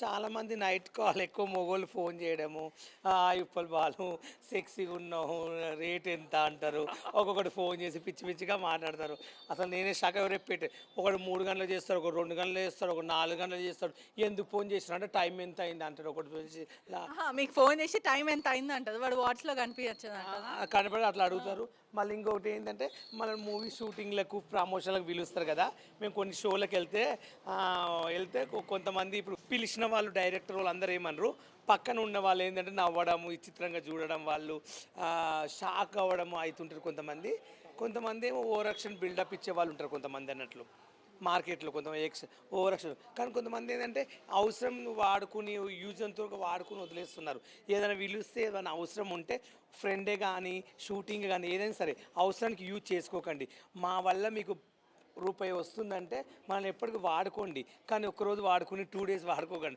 చాలామంది night call ఎక్కువ మొగోళ్ళు ఫోన్ చేయడము, ఉప్పల్ బాలు సెక్సీగా ఉన్నావు, రేట్ ఎంత అంటారు. ఒక్కొక్కటి ఫోన్ చేసి పిచ్చి పిచ్చిగా మాట్లాడతారు. అసలు నేనే షాక్ రేపు పెట్టి ఒకడు 3 గంటలు చేస్తాడు, ఒక 2 గంటలు చేస్తాడు, ఒక 4 గంటలు చేస్తాడు. ఎందుకు ఫోన్ చేసిన అంటే టైం ఎంత అయింది అంటాడు ఒకటి వచ్చి ఇలా మీకు ఫోన్ చేసి టైం ఎంత అయింది అంటది. వాడు వాట్స్‌లో కనిపించచ్చు అంటదా? కనపడి అట్లా అడుగుతారు. మళ్ళీ ఇంకొకటి ఏంటంటే మన మూవీ షూటింగ్లకు ప్రమోషన్లకు పిలుస్తారు కదా. మేము కొన్ని షోలకు వెళ్తే కొంతమంది ఇప్పుడు పిలిచిన వాళ్ళు డైరెక్టర్ వాళ్ళు అందరూ ఏమనరు, పక్కన ఉన్న వాళ్ళు ఏంటంటే నవ్వడము, విచిత్రంగా చూడడం, వాళ్ళు షాక్ అవ్వడము అవుతుంటారు కొంతమంది. కొంతమంది ఏమో ఓవరాక్షన్ బిల్డప్ ఇచ్చే వాళ్ళు ఉంటారు కొంతమంది అన్నట్లు మార్కెట్లో కొంతమంది ఓవరాక్షన్. కానీ కొంతమంది ఏంటంటే అవసరం వాడుకుని యూజ్ అంతవరకు వాడుకుని వదిలేస్తున్నారు. ఏదైనా పిలిస్తే ఏదైనా అవసరం ఉంటే ఫ్రెండే కానీ షూటింగ్ కానీ ఏదైనా సరే అవసరానికి యూజ్ చేసుకోకండి. మా వల్ల మీకు రూపాయి వస్తుందంటే మనల్ని ఎప్పటికీ వాడుకోండి, కానీ ఒక్కరోజు వాడుకుని 2 డేస్ వాడుకోకండి.